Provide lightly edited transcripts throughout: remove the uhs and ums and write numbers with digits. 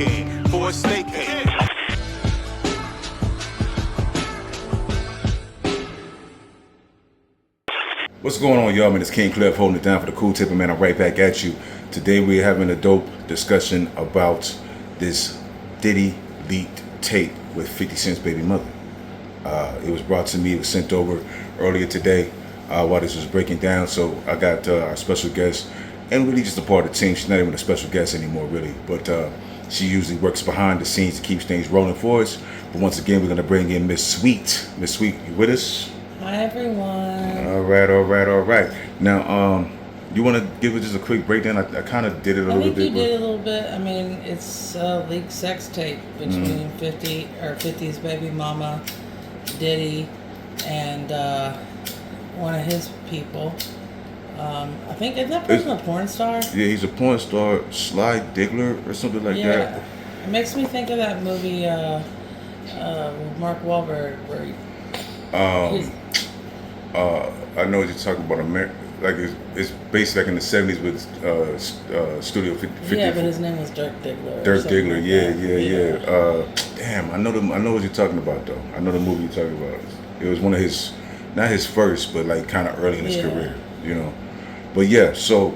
king for a staycation. What's going on, y'all? Man, it's King Clef holding it down for the Cool Tipper, man. I'm right back at you. Today we're having a dope discussion about this Diddy leaked tape with 50 Cent's baby mother. It was brought to me, it was sent over earlier today while this was breaking down. So I got our special guest, and really just a part of the team. She's not even a special guest anymore, really. But she usually works behind the scenes to keep things rolling for us. But once again, we're going to bring in Miss Sweet. Miss Sweet, you with us? Hi, everyone. All right. Now, you want to give us just a quick breakdown? I kind of did it a little bit. I think you did a little bit. I mean, it's a leaked sex tape between 50's baby mama, Diddy, and one of his people. I think, isn't that person a porn star? Yeah, he's a porn star, Sly Diggler or something like that. It makes me think of that movie with Mark Wahlberg where I know what you're talking about. Like it's based back in the 70s with Studio 50. Yeah, but his name was Dirk Diggler. Dirk Diggler, like yeah. Damn, I know what you're talking about though. I know the movie you're talking about. It was one of his, not his first, but like kind of early in his career, you know. But yeah, so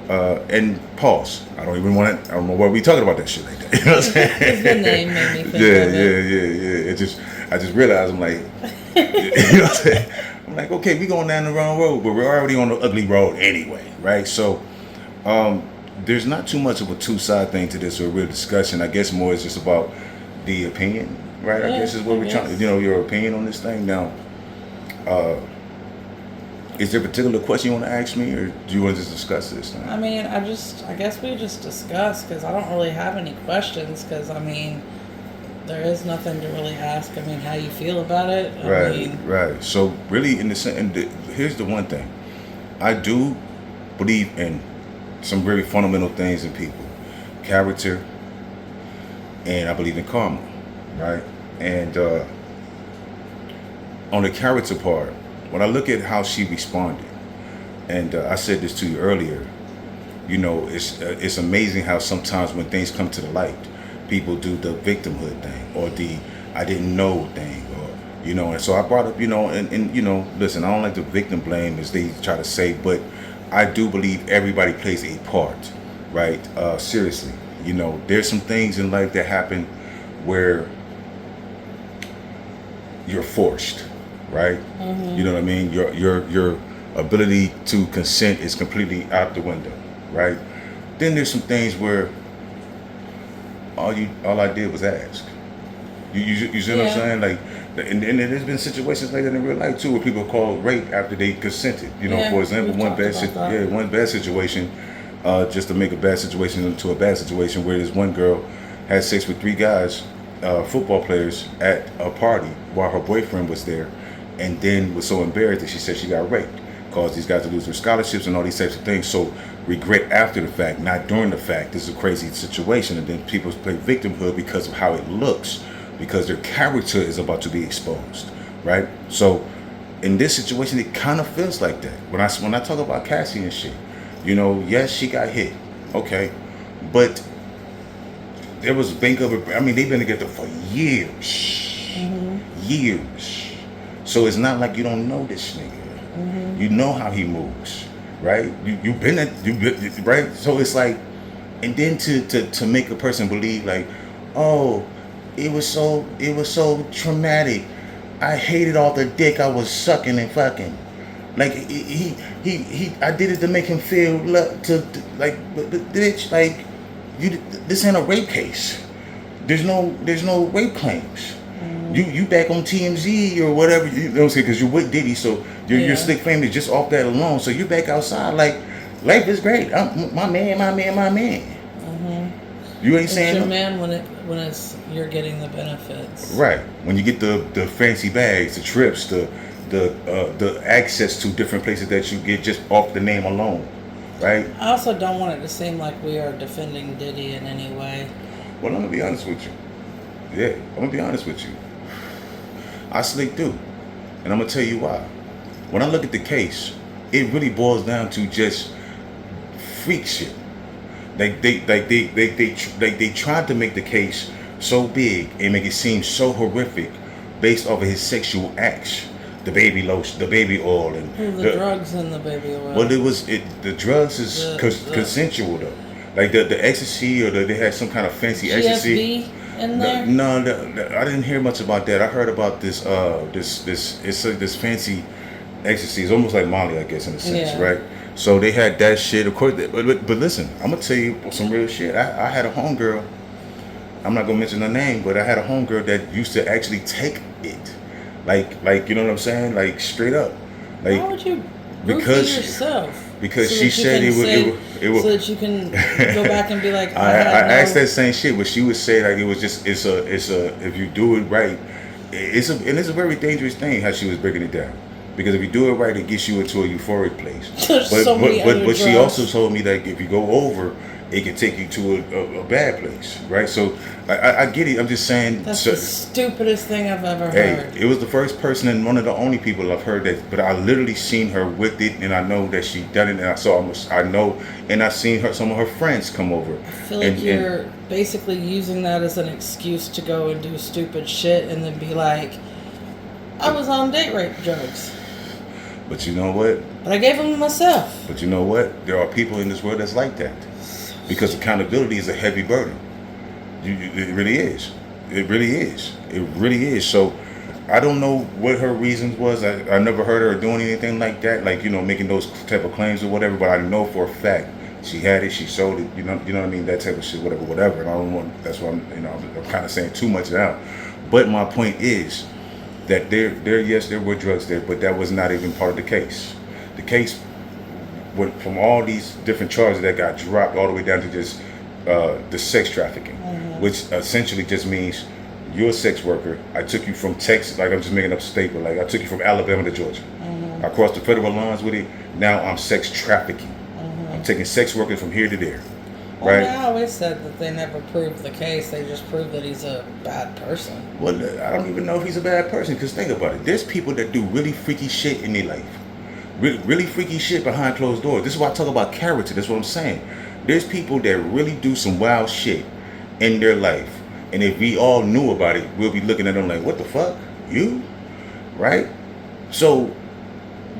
and pause. I don't know why we talking about that shit like that. You know what I'm saying? The name made me think of it. I just realized I'm like, you know what I'm saying? I'm like, okay, we going down the wrong road, but we're already on the ugly road anyway, right? So there's not too much of a two-side thing to this or a real discussion. I guess more is just about the opinion, right? Yeah, I guess is what we're trying to, your opinion on this thing. Now, is there a particular question you want to ask me, or do you want to just discuss this thing? I mean, I guess we just discuss, because I don't really have any questions, because, I mean, there is nothing to really ask. I mean, how you feel about it. Right. So really, here's the one thing. I do believe in some very fundamental things in people. Character, and I believe in karma, right? And on the character part, when I look at how she responded, and I said this to you earlier, it's amazing how sometimes when things come to the light, people do the victimhood thing or the I didn't know thing, or and so I brought up, and listen, I don't like the victim blame as they try to say, but I do believe everybody plays a part, right? Seriously, there's some things in life that happen where you're forced, right? You know what I mean? Your ability to consent is completely out the window, right? Then there's some things where all I did was ask. You see what I'm saying? Like, and there's been situations like that in real life too, where people call rape after they consented. For example, one bad situation, just to make a bad situation into a bad situation, where this one girl had sex with 3 guys, football players, at a party while her boyfriend was there, and then was so embarrassed that she said she got raped, caused these guys to lose their scholarships and all these types of things. So regret after the fact, not during the fact. This is a crazy situation, and then people play victimhood because of how it looks, because their character is about to be exposed, right? So in this situation, it kind of feels like that. When I talk about Cassie and shit, yes, she got hit, okay, but there was bank of it. I mean, they've been together for years, years. So it's not like you don't know this nigga. You know how he moves, right? You've been right. So it's like, and then to make a person believe like, oh, it was so traumatic. I hated all the dick I was sucking and fucking. Like he I did it to make him feel like bitch, like this ain't a rape case. There's no rape claims. You back on TMZ or whatever, because you're with Diddy, so your slick fame is just off that alone. So you're back outside like life is great. I'm my man. You ain't saying your man when it's you're getting the benefits. Right. When you get the fancy bags, the trips, the access to different places that you get just off the name alone. Right? I also don't want it to seem like we are defending Diddy in any way. Well, I'm gonna be honest with you. Yeah, I'm gonna be honest with you. I slick through, and I'm gonna tell you why. When I look at the case, it really boils down to just freak shit. They tried to make the case so big and make it seem so horrific based off of his sexual acts. The baby lotion, the baby oil, and The drugs in the baby oil. well, the drugs is consensual though. Like the ecstasy or they had some kind of fancy ecstasy. GSB in there. No, I didn't hear much about that. I heard about this this fancy ecstasy. It's almost like Molly, I guess, in a sense, Yeah. right? So they had that shit. Of course, but listen, I'm gonna tell you some real shit. I had a homegirl. I'm not gonna mention her name, but I had a homegirl that used to actually take it, like you know what I'm saying, like straight up, like Why would you because yourself? because So she that you said can it say- would. so that you can go back and be like, I had no- asked that same shit, but she would say like it was just it's a if you do it right, it's a very dangerous thing how she was breaking it down. Because if you do it right, it gets you into a euphoric place. There's But so many other but she drugs. also told me that if you go over, it can take you to a bad place, right? So I get it. I'm just saying. That's so, the stupidest thing I've ever hey, heard. it was the first person and one of the only people I've heard that. But I literally seen her with it, and I know that she done it. And I know, and I seen her. Some of her friends come over. I feel like you're basically using that as an excuse to go and do stupid shit and then be like, I was on date rape drugs, But you know what? but I gave them to myself. But you know what? There are people in this world that's like that. Because accountability is a heavy burden. It really is. It really is. It really is. So I don't know what her reasons was. I never heard her doing anything like that, like, you know, making those type of claims or whatever. But I know for a fact she had it, she sold it, you know what I mean, that type of shit, whatever. And I don't want. That's why I'm kind of saying too much now. But my point is that there were drugs there, but that was not even part of the case. The case went from all these different charges that got dropped all the way down to just the sex trafficking, which essentially just means you're a sex worker. I took you from Texas, like I'm just making up a statement, like I took you from Alabama to Georgia. I crossed the federal lines with it. Now I'm sex trafficking. I'm taking sex workers from here to there. Well, Right? they always said that they never proved the case. They just proved that he's a bad person. Well, I don't even know if he's a bad person, because think about it. There's people that do really freaky shit in their life. Really freaky shit behind closed doors. This is why I talk about character. That's what I'm saying. There's people that really do some wild shit in their life. And if we all knew about it, we'll be looking at them like, what the fuck? You? Right? So,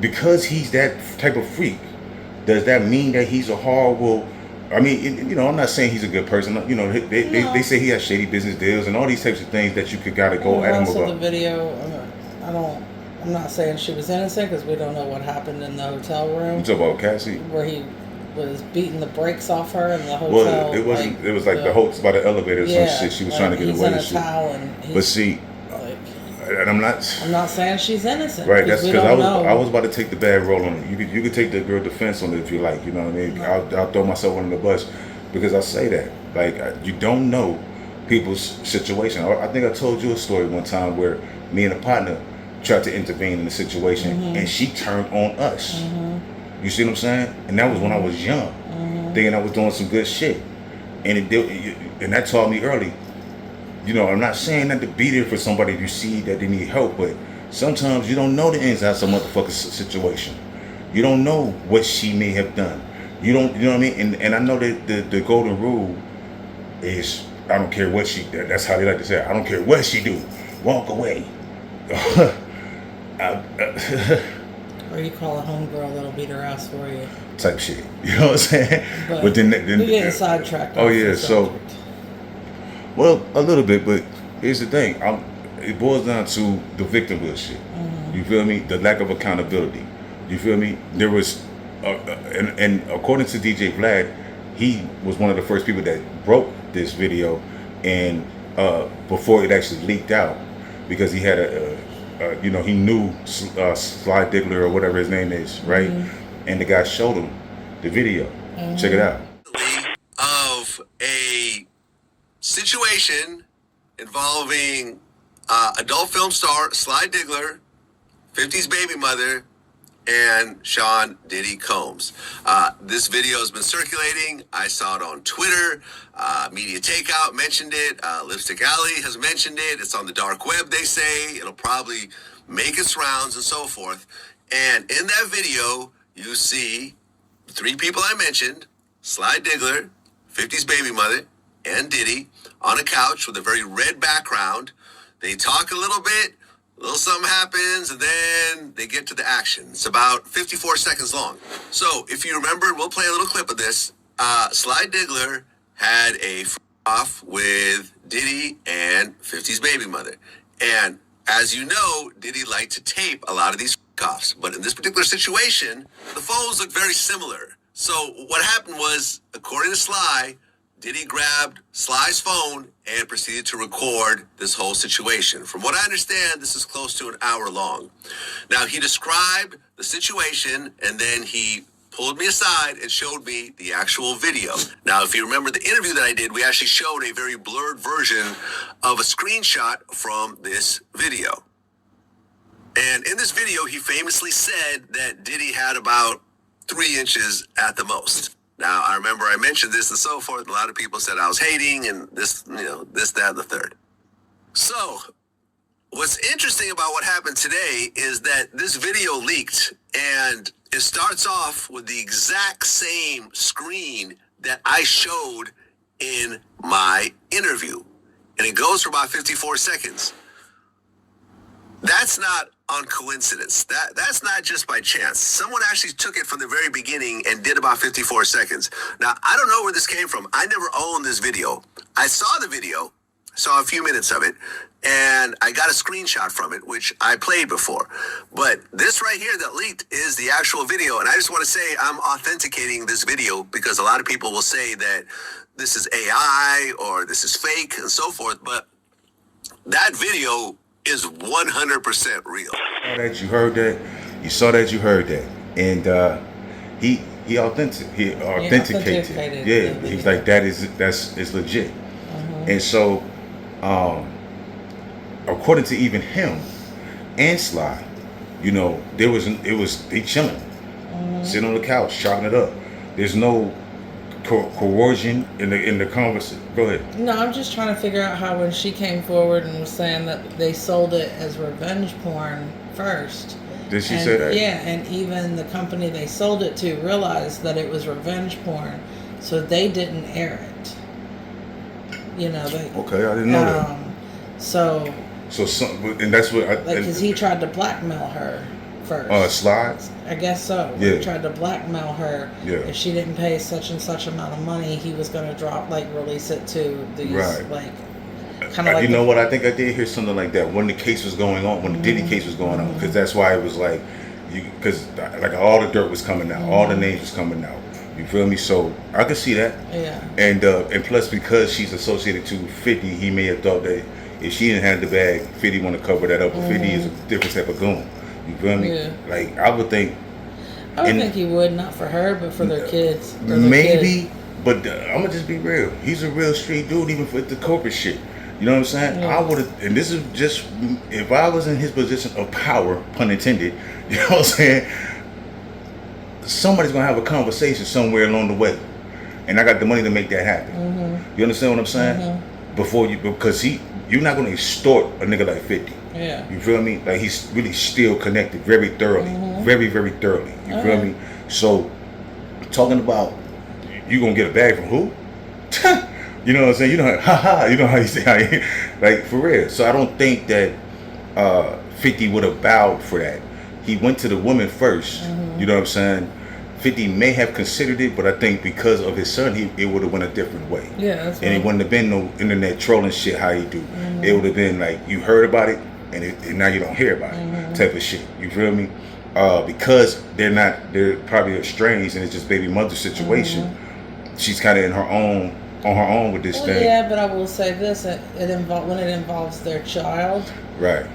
because he's that type of freak, does that mean that he's a horrible... I mean, I'm not saying he's a good person. They say he has shady business deals and all these types of things that you could gotta go at him Also, about. the video, I'm not saying she was innocent because we don't know what happened in the hotel room You talk about Cassie? where he was beating the brakes off her in the hotel. Well, it wasn't. It was like the hoax by the elevator or some shit. She was trying to get he's away in a with shit. towel and he's But see, like, and I'm not saying she's innocent. right. That's we because don't I know. was about to take the bad role on it. You could take the girl defense on it if you like. You know what I mean? I'll throw myself under the bus because I say that. Like, you don't know people's situation. I think I told you a story one time where me and a partner tried to intervene in the situation and she turned on us. You see what I'm saying? And that was when I was young, thinking I was doing some good shit. And and that taught me early. I'm not saying that to be there for somebody if you see that they need help, but sometimes you don't know the ins and outs of a motherfucker's situation. You don't know what she may have done. You know what I mean? And I know that the golden rule is, I don't care what she did. That's how they like to say it. I don't care what she do. Walk away. Or you call a homegirl that'll beat her ass for you. Type shit. You know what I'm saying? But then we're getting sidetracked. Oh off yeah, the so subject. well, a little bit, but here's the thing. It boils down to the victimhood shit. You feel me? The lack of accountability. You feel me? There was, and according to DJ Vlad, he was one of the first people that broke this video, and before it actually leaked out, because he had he knew Sly Diggler or whatever his name is, right? And the guy showed him the video. Check it out. Of a situation involving adult film star Sly Diggler, 50s baby mother, and Sean Diddy Combs. This video has been circulating. I saw it on Twitter. Media Takeout mentioned it. Lipstick Alley has mentioned it. It's on the dark web, they say. It'll probably make its rounds and so forth. And in that video, you see three people I mentioned: Sly Diggler, 50's baby mother, and Diddy on a couch with a very red background. They talk a little bit, a little something happens, and then they get to the action. It's about 54 seconds long. So if you remember, we'll play a little clip of this. Sly Diggler had a off with Diddy and 50's baby mother. And as you know, Diddy liked to tape a lot of these offs. But in this particular situation, the phones look very similar. So what happened was, according to Sly, Diddy grabbed Sly's phone and proceeded to record this whole situation. From what I understand, this is close to an hour long. Now, he described the situation, and then he pulled me aside and showed me the actual video. Now, if you remember the interview that I did, we actually showed a very blurred version of a screenshot from this video. And in this video, he famously said that Diddy had about 3 inches at the most. Now, I remember I mentioned this and so forth. A lot of people said I was hating and this, this, that, and the third. So, what's interesting about what happened today is that this video leaked, and it starts off with the exact same screen that I showed in my interview. And it goes for about 54 seconds. That's not on coincidence. That's not just by chance. Someone actually took it from the very beginning and did about 54 seconds. Now, I don't know where this came from. I never owned this video. I saw the video, saw a few minutes of it, and I got a screenshot from it, which I played before. But this right here that leaked is the actual video. And I just want to say I'm authenticating this video because a lot of people will say that this is AI or this is fake and so forth. But that video is 100% real. That you heard that, you saw that, you heard that, and he authenticated. Yeah, he's like that's legit. And so, according to even him and Sly, they chilling, sitting on the couch, chopping it up. There's no coercion in the conversation. Go ahead. No, I'm just trying to figure out how when she came forward and was saying that they sold it as revenge porn first. Did she say that? Yeah, and even the company they sold it to realized that it was revenge porn, so they didn't air it. Okay, I didn't know that. So and that's what because he tried to blackmail her first. Sly? I guess so. Yeah. He tried to blackmail her. Yeah. If she didn't pay such and such amount of money, he was going to release it to these, kind of You know what? I think I did hear something like that when the case was going on, when the Diddy case was going on, because that's why it was like, because all the dirt was coming out, all the names was coming out. You feel me? So I could see that. Yeah. And plus, because she's associated to 50, he may have thought that if she didn't have the bag, 50 want to cover that up. But 50 is a different type of goon. You feel me? Yeah. Like I would think he would, not for her, but for their kids. Maybe, but I'm gonna just be real. He's a real street dude, even for the corporate shit. You know what I'm saying? Yeah. I would have, and this is just if I was in his position of power, pun intended. You know what I'm saying? Somebody's gonna have a conversation somewhere along the way, and I got the money to make that happen. You understand what I'm saying? Because you're not gonna extort a nigga like 50. Yeah. You feel me? Like he's really still connected very thoroughly. Very, very thoroughly. You feel me? So talking about you gonna get a bag from who? You know what I'm saying? You know how you say like for real. So I don't think that 50 would have bowed for that. He went to the woman first. You know what I'm saying? 50 may have considered it, but I think because of his son, it would have went a different way. Yeah, that's and it wouldn't have been no internet trolling shit how he do. It would have been like you heard about it, and now you don't hear about it type of shit. You feel me? Because they're probably estranged, and it's just baby mother situation. She's kind of on her own with this thing. Yeah, but I will say this: when it involves their child, right?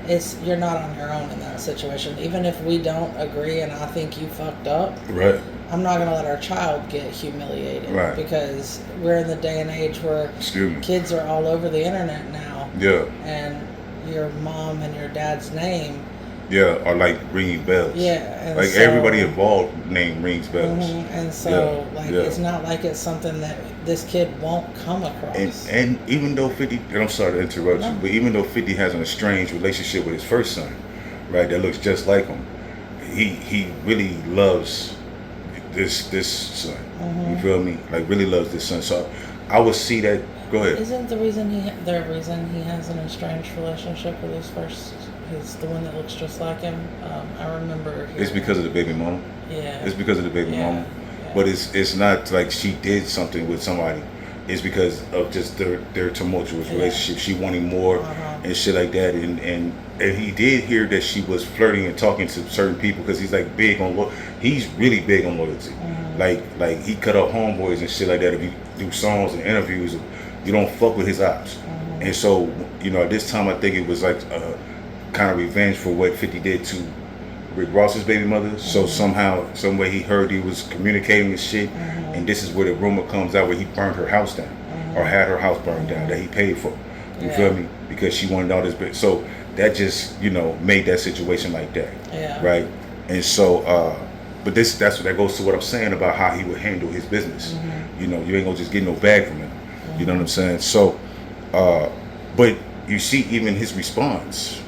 You're not on your own in that situation. Even if we don't agree, and I think you fucked up, right? I'm not gonna let our child get humiliated, right? Because we're in the day and age where kids are all over the internet now. Yeah. And your mom and your dad's name. Yeah, or like ringing bells. Yeah, and like everybody involved name rings bells. And so, it's not like it's something that this kid won't come across. And even though 50, and I'm sorry to interrupt you, but even though 50 has an estranged relationship with his first son, right, that looks just like him, he really loves this son. You feel me? Like really loves this son. So I would see that Go ahead. Isn't the reason he has an estranged relationship with the one that looks just like him? I remember. It's because of the baby mama. Yeah. It's because of the baby mama. Yeah. But it's not like she did something with somebody. It's because of just their tumultuous relationship. She wanting more and shit like that. And he did hear that she was flirting and talking to certain people because he's like big on he's really big on loyalty. Like he cut up homeboys and shit like that. If you do songs and interviews, you don't fuck with his ops. And so, at this time I think it was like kind of revenge for what 50 did to Rick Ross's baby mother. So somehow, some way he heard he was communicating with shit, and this is where the rumor comes out where he burned her house down, or had her house burned down that he paid for. You feel me? Because she wanted all this. So that just made that situation like that. Yeah. Right. And so, but that goes to what I'm saying about how he would handle his business. You ain't gonna just get no bag from him. You know what I'm saying? So, but you see, even his response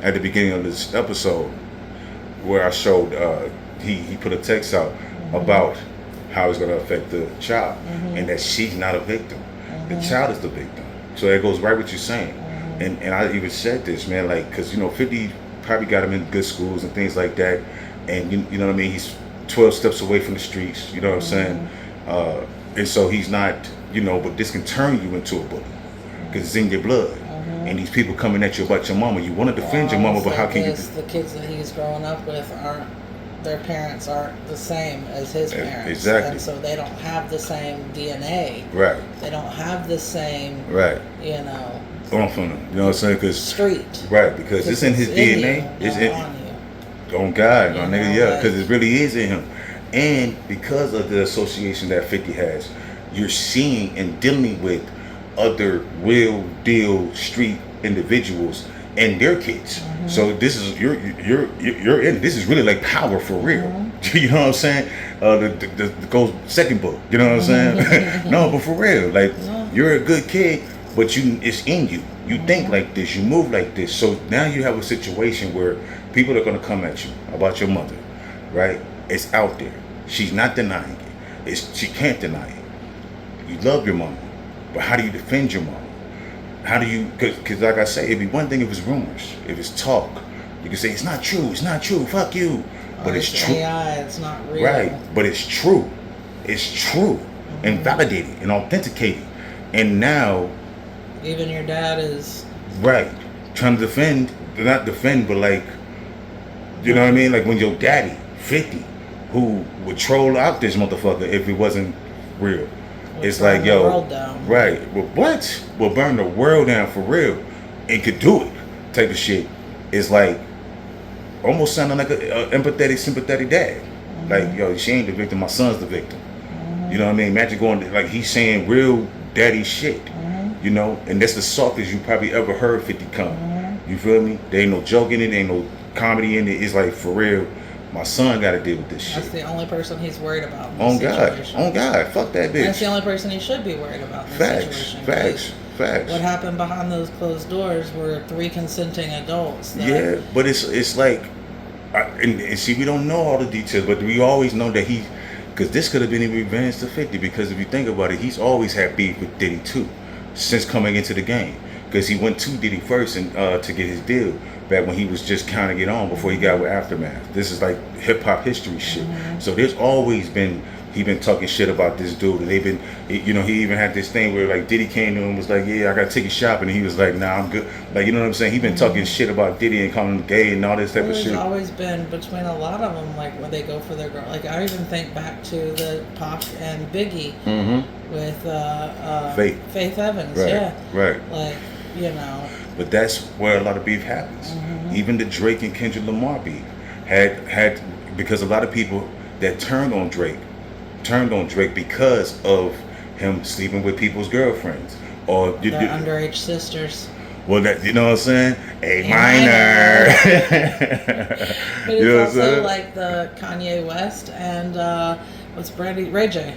at the beginning of this episode, where I showed he put a text out about how it's going to affect the child, and that she's not a victim. The child is the victim. So that goes right with what you're saying. And I even said this, man, like, because 50 probably got him in good schools and things like that, and you know what I mean, he's 12 steps away from the streets, you know what I'm saying, and so he's not, but this can turn you into a bully because it's in your blood. And these people coming at you about your mama, you want to defend your mama, but how can you? The kids that he's growing up with their parents aren't the same as his parents. Exactly. And so they don't have the same DNA. Right. They don't have the same. Right. On from them, you know what I'm saying? Cause street. Right, because it's in his DNA. It's on you. On God, on nigga, because it really is in him. And because of the association that 50 has, you're seeing and dealing with other real deal street individuals and their kids. So this is you're in. This is really like power for real. You know what I'm saying? The goes second book. You know what I'm saying? No, but for real, like you're a good kid, but it's in you. You think like this. You move like this. So now you have a situation where people are gonna come at you about your mother, right? It's out there. She's not denying it. She can't deny it. You love your mama. But how do you defend your mom? How do you, because like I say, it'd be one thing if it's rumors, if it's talk. You can say, it's not true, fuck you. But it's true. AI, it's not real. Right, but it's true. It's true. And validated and authenticated. And now. Even your dad is. Right. Trying to defend, not defend, but like, you know what I mean? Like when your daddy, 50, who would troll out this motherfucker if it wasn't real. It's like, yo, right, well, what? Will burn the world down for real and could do it type of shit. It's like, almost sounding like an empathetic, sympathetic dad. Like, yo, she ain't the victim, my son's the victim. You know what I mean? Imagine going, like, he's saying real daddy shit, and that's the softest you probably ever heard 50 come. You feel me? There ain't no joke in it, ain't no comedy in it. It's like, for real. My son got to deal with this shit. That's the only person he's worried about. On God, fuck that bitch. That's the only person he should be worried about in this situation. Facts. What happened behind those closed doors were 3 consenting adults. Yeah, but it's like, and see, we don't know all the details, but we always know that because this could have been in revenge to 50. Because if you think about it, he's always had beef with Diddy too, since coming into the game. Because he went to Diddy first and to get his deal. Back when he was just kind of get on before he got with Aftermath. This is like hip hop history shit. So there's always been he been talking shit about this dude, and they've been, he even had this thing where like Diddy came to him and was like, yeah, I gotta take you shopping, and he was like, nah, I'm good. Like, you know what I'm saying? He been talking shit about Diddy and calling him gay and all this type of shit. There's always been between a lot of them, like when they go for their girl. Like I even think back to the Pac and Biggie with Faith Evans. Right. Yeah. Right. Like, But that's where a lot of beef happens. Even the Drake and Kendrick Lamar beef had because a lot of people that turned on Drake because of him sleeping with people's girlfriends or their underage sisters. Well, that, you know what I'm saying? A minor. But it's also like the Kanye West and Ray J.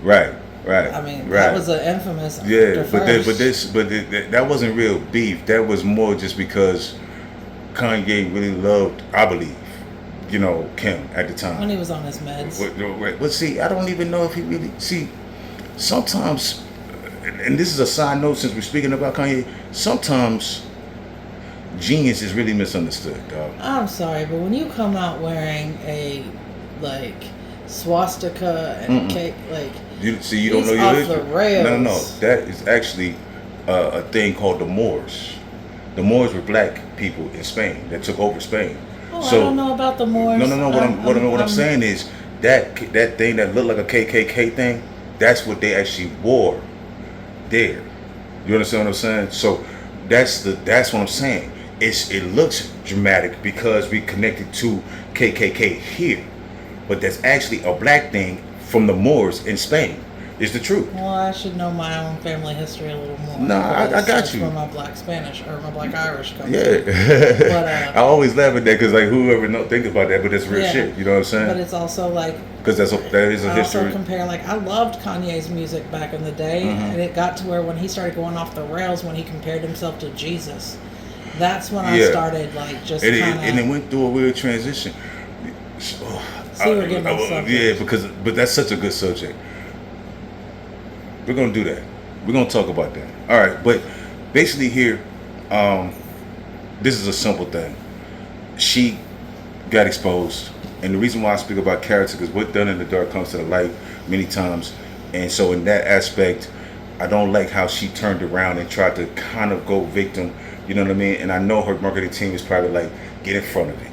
Right. I mean, that was an infamous. But that wasn't real beef. That was more just because Kanye really loved, I believe, Kim at the time. When he was on his meds. But see, I don't even know if he really, see, sometimes and this is a side note since we're speaking about Kanye. Sometimes genius is really misunderstood, dog. I'm sorry, but when you come out wearing a like swastika and cake, like You don't know he's your off history. the rails. No. That is actually a thing called the Moors. The Moors were black people in Spain that took over Spain. Oh, I don't know about the Moors. No. What I'm saying is that thing that looked like a KKK thing. That's what they actually wore there. You understand what I'm saying? So that's what I'm saying. It looks dramatic because we connected to KKK here, but that's actually a black thing from the Moors in Spain. Is the truth. Well, I should know my own family history a little more. No, I got that's you. where my black Spanish or my black Irish comes from. Yeah. But, I always laugh at that because like whoever think about that, but that's real shit. You know what I'm saying? But it's also like because that is a I history. also compare, like, I loved Kanye's music back in the day, and it got to where when he started going off the rails, when he compared himself to Jesus, that's when I started, like, just kind of... And it went through a weird transition. we're getting off subject. Yeah, but that's such a good subject. We're going to do that. We're going to talk about that. All right, but basically here, this is a simple thing. She got exposed. And the reason why I speak about character, because what done in the dark comes to the light many times. And so in that aspect, I don't like how she turned around and tried to kind of go victim. You know what I mean? And I know her marketing team is probably like, get in front of it.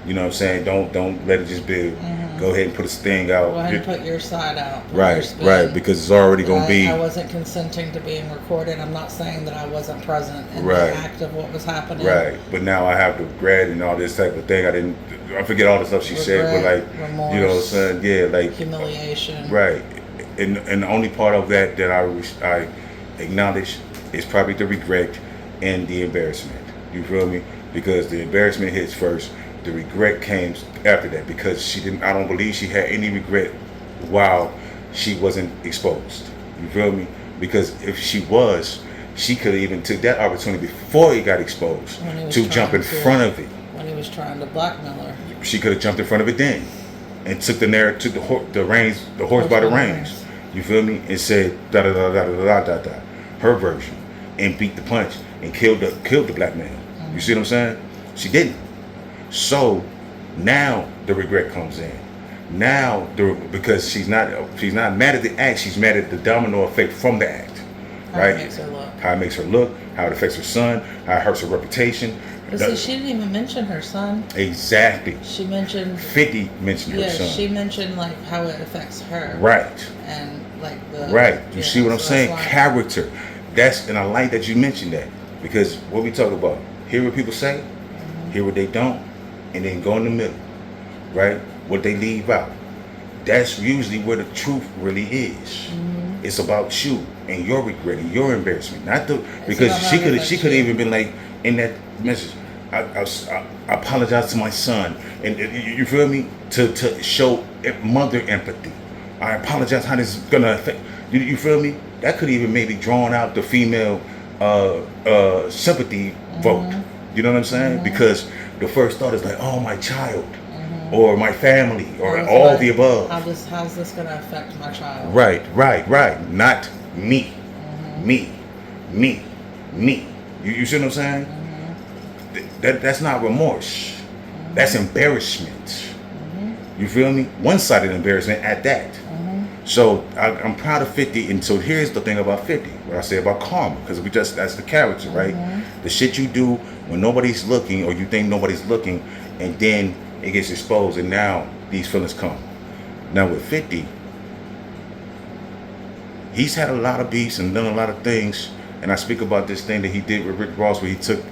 You know what I'm saying? Don't let it just build. Go ahead and put a sting out. Go ahead and put your side out. Right, because it's already going to be... I wasn't consenting to being recorded. I'm not saying that I wasn't present in the act of what was happening. Right, but now I have the regret and all this type of thing. I forget all the stuff she said, but like, remorse, you know what I'm saying? Yeah, like... humiliation. Right. And the only part of that I acknowledge is probably the regret and the embarrassment. You feel me? Because the embarrassment hits first. The regret came after that because I don't believe she had any regret while she wasn't exposed. You feel me? Because if she was, she could have even took that opportunity before he got exposed to jump in front of it. When he was trying to blackmail her. She could have jumped in front of it then and took the horse by the reins. You feel me? And said da da da da da da da, her version, and beat the punch and killed the black man. You see what I'm saying? She didn't. So now the regret comes in. Now because she's not mad at the act, she's mad at the domino effect from the act. Right? How it makes her look, how it affects her son, how it hurts her reputation. But see, she didn't even mention her son. Exactly. She mentioned 50 mentioned her son. Yeah, she mentioned like how it affects her. Right. And like the you see what I'm saying? Character. And I like that you mentioned that because what we talk about, hear what people say, hear what they don't, and then go in the middle, right? What they leave out. That's usually where the truth really is. It's about you and your regret and your embarrassment, because she could even been like in that message. I apologize to my son, and you feel me? To show mother empathy. I apologize how this is gonna affect. You feel me? That could even maybe drawn out the female sympathy vote. You know what I'm saying? Because the first thought is like, oh, my child, or my family, or all the above. How's this gonna affect my child? Right. Not me. Me. You see what I'm saying? That's not remorse. That's embarrassment. You feel me? One-sided embarrassment at that. So I'm proud of 50, and so here's the thing about 50. What I say about karma, because that's the character, right? The shit you do when nobody's looking, or you think nobody's looking, and then it gets exposed, and now these feelings come. Now with 50, he's had a lot of beefs and done a lot of things, and I speak about this thing that he did with Rick Ross, where he took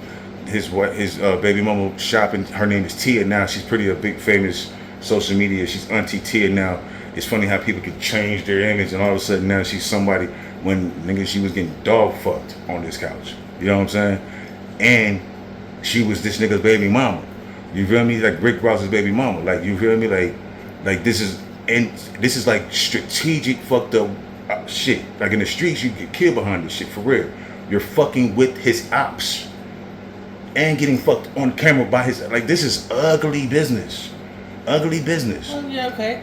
his baby mama shopping. Her name is Tia now. She's a big famous social media. She's Auntie Tia now. It's funny how people can change their image, and all of a sudden now she's somebody when she was getting dog fucked on this couch. You know what I'm saying? And she was this nigga's baby mama. You feel me? Like Rick Ross's baby mama. Like, you feel me? Like this is like strategic fucked up shit. Like in the streets, you get killed behind this shit for real. You're fucking with his ops and getting fucked on camera by his. Like, this is ugly business. Ugly business. Well, yeah, okay.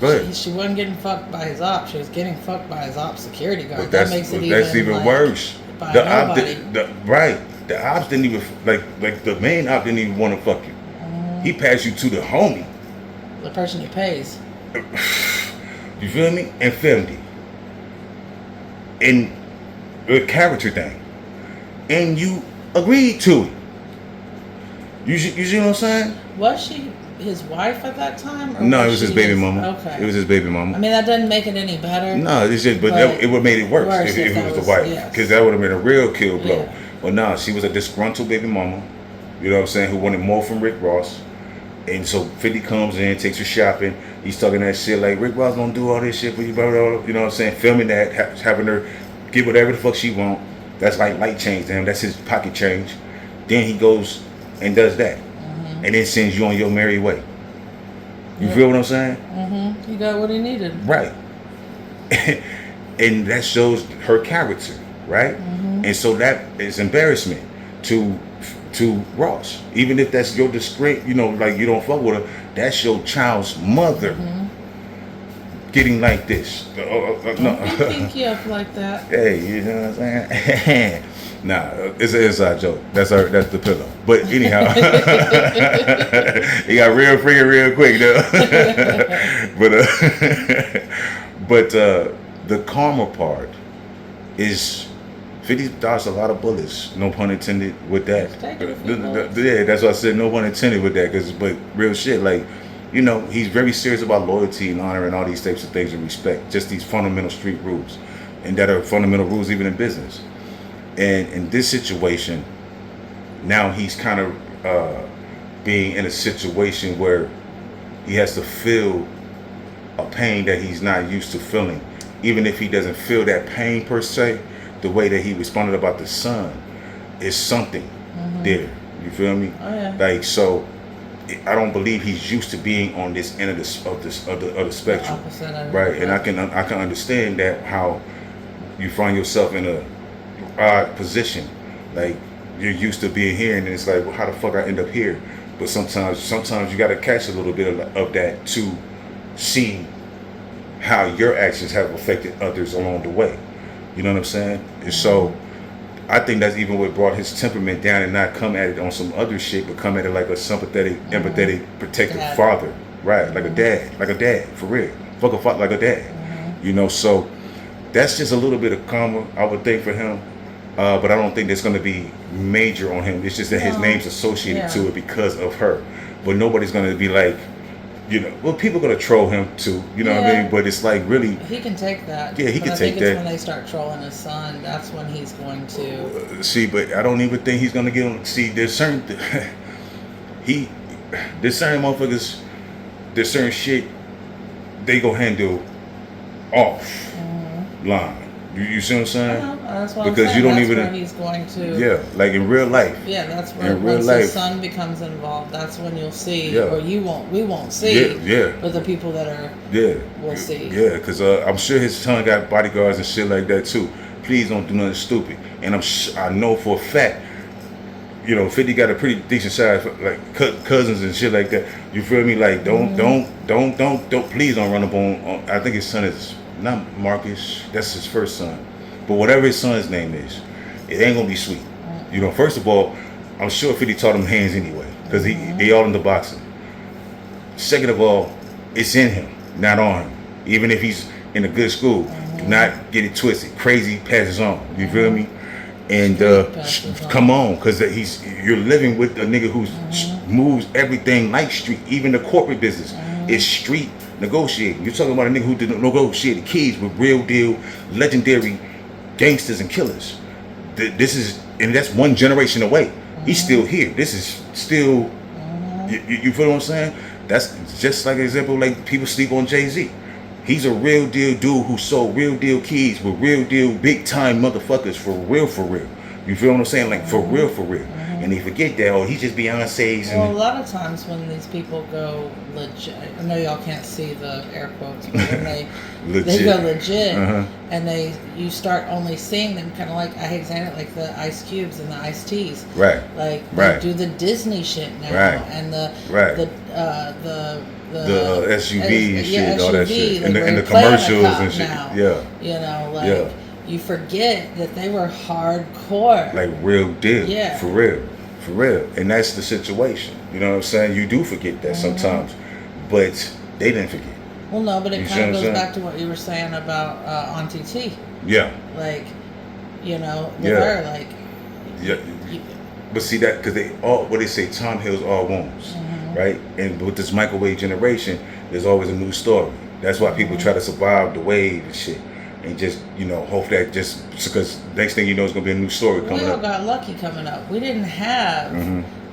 Go ahead. She wasn't getting fucked by his op. She was getting fucked by his op security guard. But That makes it that's even even worse. By The op, nobody. the ops didn't even like the main op didn't even want to fuck you. He passed you to the homie. The person he pays. You feel me? And family. And a character thing. And you agreed to it. You see what I'm saying? Was she his wife at that time? Or No, it was was his she baby mama. Okay. It was his baby mama. I mean, that doesn't make it any better. No, it's just, but it would have made it worse if it was the wife. Because that would have been a real kill blow. Yeah. But no, she was a disgruntled baby mama, you know what I'm saying, who wanted more from Rick Ross. And so 50 comes in, takes her shopping. He's talking that shit like, Rick Ross gonna do all this shit for you, blah, blah, blah. You know what I'm saying? Filming that, having her get whatever the fuck she want. That's like light change to him. That's his pocket change. Then he goes and does that. And then sends you on your merry way. You feel what I'm saying? He got what he needed. Right. And that shows her character, right? And so that is embarrassment to Ross. Even if that's your discreet, you know, like you don't fuck with her, that's your child's mother getting like this. No. Pinky up like that. Hey, you know what I'm saying? Nah, it's an inside joke. That's the pillow. But anyhow, he got real free real quick though. but the karma part is 50 dodged a lot of bullets. No pun intended with that. Yeah, that's why I said no pun intended with that. But real shit, like, you know, he's very serious about loyalty and honor and all these types of things and respect. Just these fundamental street rules, and that are fundamental rules even in business. And in this situation, now he's kind of being in a situation where he has to feel a pain that he's not used to feeling. Even if he doesn't feel that pain per se, the way that he responded about the son is something there. You feel me? Oh, yeah. Like, so I don't believe he's used to being on this end of the spectrum, right? And I can understand that, how you find yourself in a odd position, like you're used to being here, and then it's like, well, how the fuck I end up here? But sometimes you got to catch a little bit of that to see how your actions have affected others along the way. You know what I'm saying? And so I think that's even what brought his temperament down, and not come at it on some other shit, but come at it like a sympathetic, empathetic, protective father, right? Like a dad, for real. Fuck a father like a dad. You know, so that's just a little bit of karma, I would think, for him. But I don't think that's going to be major on him. It's just that his name's associated to it because of her. But nobody's going to be like, you know, well, people are going to troll him too, you know what I mean? But it's like, really, he can take that. Yeah, he can take that. It's when they start trolling his son, that's when he's going to see. But I don't even think he's going to get on. See, there's certain there's certain motherfuckers, there's certain shit they go handle off line. You see what I'm saying? That's what because I'm saying. you don't that's even. Where he's going to. Yeah, like in real life. Yeah, that's where in real once life, his son becomes involved, that's when you'll see, or we won't see. Yeah. But the people that are. Will see. Yeah, because I'm sure his son got bodyguards and shit like that too. Please don't do nothing stupid. And I know for a fact, you know, 50 got a pretty decent size, like cousins and shit like that. You feel me? Like don't please don't run up on. I think his son is not Marcus. That's his first son. But whatever his son's name is, it ain't gonna be sweet. You know, first of all, I'm sure 50 taught him hands anyway, because they all into boxing. Second of all, it's in him, not on him. Even if he's in a good school, do not get it twisted. Crazy passes on. You feel me? And come on, because you're living with a nigga who moves everything like street, even the corporate business is street negotiating. You're talking about a nigga who did negotiate the keys with real deal, legendary gangsters and killers. And that's one generation away. He's still here. This is still, you feel what I'm saying? That's just like an example, like people sleep on Jay-Z. He's a real deal dude who sold real deal keys with real deal big time motherfuckers for real. You feel what I'm saying? Like for real. and they forget that, oh, he's just Beyonce's. Well, a And lot of times when these people go legit, I know y'all can't see the air quotes, but when they go legit, and you start only seeing them kind of like, I hate saying it, like the Ice Cubes and the Ice Teas. Right. Like they do the Disney shit now, and the SUV shit, all that shit, like and the commercials and shit. Now, Yeah. You forget that they were hardcore. Like real deal. Yeah. For real. And that's the situation. You know what I'm saying? You do forget that sometimes. But they didn't forget. Well, no, but it kind of goes back to what you were saying about Auntie T. Yeah. Like, with her, like... Yeah. But see that, because what they say, time heals all wounds, right? And with this microwave generation, there's always a new story. That's why people try to survive the wave and shit. And just, hope that just because next thing you know, it's going to be a new story coming up. We all got lucky coming up. We didn't have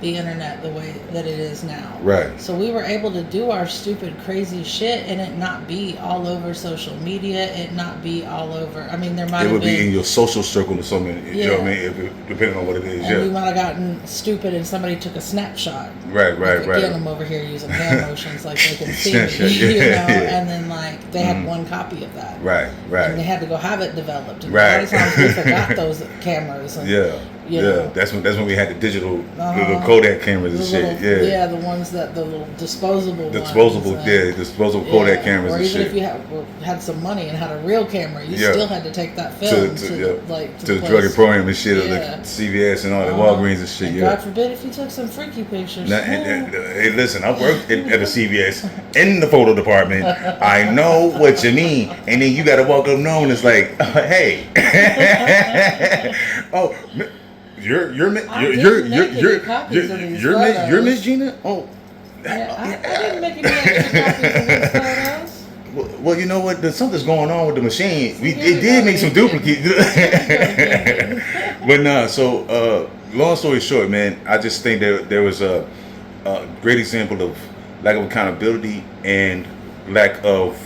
the internet the way that it is now. Right. So we were able to do our stupid, crazy shit and it not be all over social media, it not be all over. I mean, there might have been... It would be in your social circle or something, you know what I mean? Depending on what it is, and we might have gotten stupid and somebody took a snapshot. Right. Again, I'm over here using hand motions like they can see me, and then like they had one copy of that. Right. And they had to go have it developed. And a lot of times we forgot those cameras. And, that's when we had the digital little Kodak cameras and shit. The ones that the little disposable disposable Kodak cameras or and shit. Or even if you had some money and had a real camera, you still had to take that film to the drug emporium and shit, or the CVS and all the Walgreens and shit. And God forbid if you took some freaky pictures. Hey, listen, I worked at a CVS in the photo department. I know what you mean. And then you got to walk up knowing it's like, hey, oh. You're Miss Gina? Oh, I didn't make any extra copies of these photos. Well, you know what? Something's going on with the machine. It did make some duplicates. But nah. So, long story short, man, I just think there was a great example of lack of accountability and lack of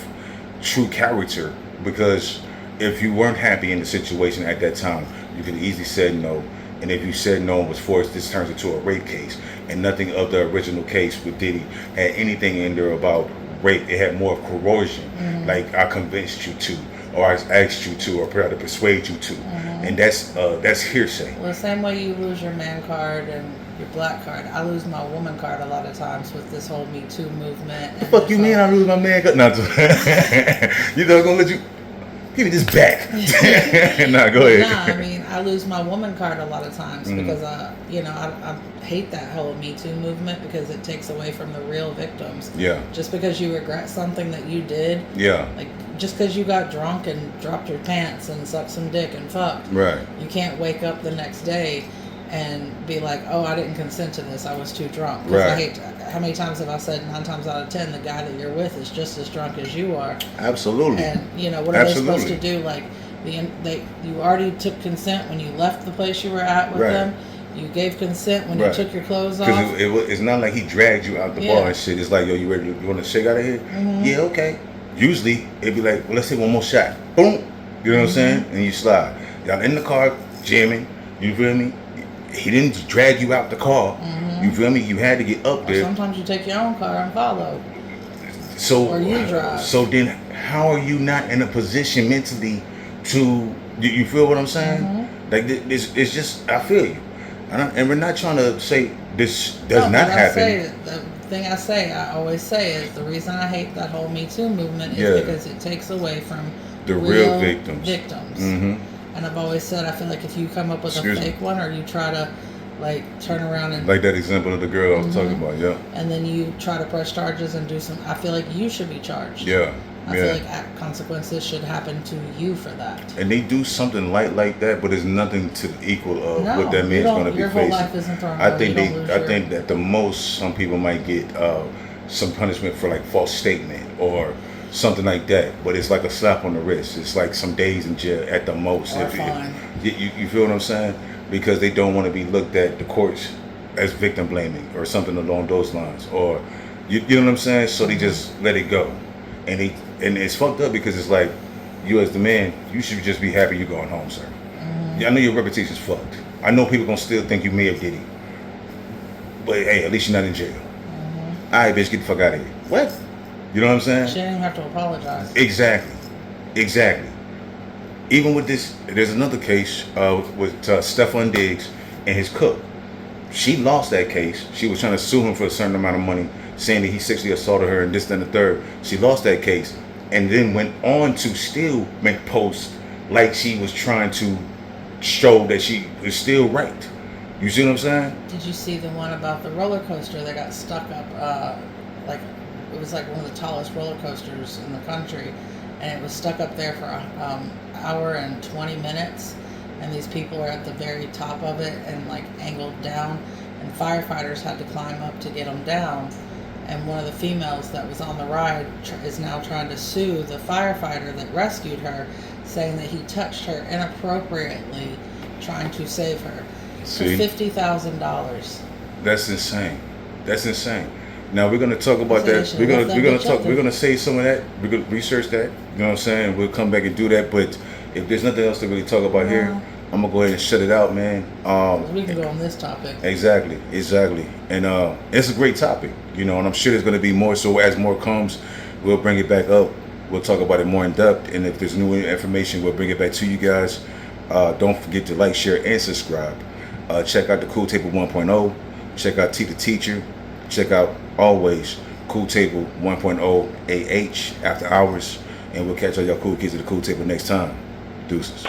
true character. Because if you weren't happy in the situation at that time, you could easily say no. And if you said no and was forced, this turns into a rape case. And nothing of the original case with Diddy had anything in there about rape. It had more of coercion. Like, I convinced you to, or I asked you to, or tried to persuade you to. And that's hearsay. Well, the same way you lose your man card and your black card, I lose my woman card a lot of times with this whole Me Too movement. The fuck you mean I lose my man card? No, you know, gonna let you... Give me this back. Nah, go ahead. Nah, I mean, I lose my woman card a lot of times because, I hate that whole Me Too movement because it takes away from the real victims. Yeah. Just because you regret something that you did. Yeah. Like, just because you got drunk and dropped your pants and sucked some dick and fucked. Right. You can't wake up the next day and be like, oh, I didn't consent to this. I was too drunk. Because I hate... How many times have I said 9 times out of 10 the guy that you're with is just as drunk as you are? Absolutely. And what are they supposed to do? Like, you already took consent when you left the place you were at with them. You gave consent when you took your clothes off. Because it's not like he dragged you out the bar and shit. It's like, yo, you ready? You want to shake out of here? Yeah, okay. Usually it'd be like, well, let's take one more shot. Boom. You know what I'm saying? And you slide. Y'all in the car jamming. You feel me? He didn't drag you out the car. You feel me? You had to get up there. Or sometimes you take your own car and follow. Or you drive. So then, how are you not in a position mentally to? You feel what I'm saying? Like it's just, I feel you, and we're not trying to say this does not happen. The thing I always say is the reason I hate that whole Me Too movement is because it takes away from the real victims. And I've always said, I feel like if you come up with a fake one or you try to, like, turn around and... Like that example of the girl I was talking about, and then you try to press charges and do some... I feel like you should be charged. I feel like consequences should happen to you for that. And they do something like that, but there's nothing to the equal of what that man's going to be your facing. Whole life isn't thrown I think that the most some people might get some punishment for, like, false statement or... something like that, but it's like a slap on the wrist. It's like some days in jail at the most. Or fine. You feel what I'm saying? Because they don't want to be looked at the courts as victim blaming or something along those lines. Or you know what I'm saying? So they just let it go, and it's fucked up because it's like you as the man, you should just be happy you're going home, sir. I know your reputation's fucked. I know people gonna still think you may have Diddy. But hey, at least you're not in jail. All right, bitch, get the fuck out of here. What? You know what I'm saying? She didn't even have to apologize. Exactly. Even with this, there's another case with Stephon Diggs and his cook. She lost that case. She was trying to sue him for a certain amount of money, saying that he sexually assaulted her and this, and the third. She lost that case and then went on to still make posts like she was trying to show that she is still right. You see what I'm saying? Did you see the one about the roller coaster that got stuck up? Like it was like one of the tallest roller coasters in the country, and it was stuck up there for an hour and 20 minutes. And these people are at the very top of it and like angled down, and firefighters had to climb up to get them down. And one of the females that was on the ride is now trying to sue the firefighter that rescued her, saying that he touched her inappropriately, trying to save her. See? For $50,000. That's insane. Now we're gonna talk about that. So We're gonna say some of that. We're gonna research that. You know what I'm saying? We'll come back and do that. But if there's nothing else to really talk about here, I'm gonna go ahead and shut it out, man. We can go on this topic. Exactly. And it's a great topic, you know. And I'm sure there's gonna be more. So as more comes, we'll bring it back up. We'll talk about it more in depth. And if there's new information, we'll bring it back to you guys. Don't forget to like, share, and subscribe. Check out the Cool Table 1.0. Check out T the Teacher. Check out always Cool Table 1.0 AH after hours. And we'll catch all y'all cool kids at the Cool Table next time. Deuces.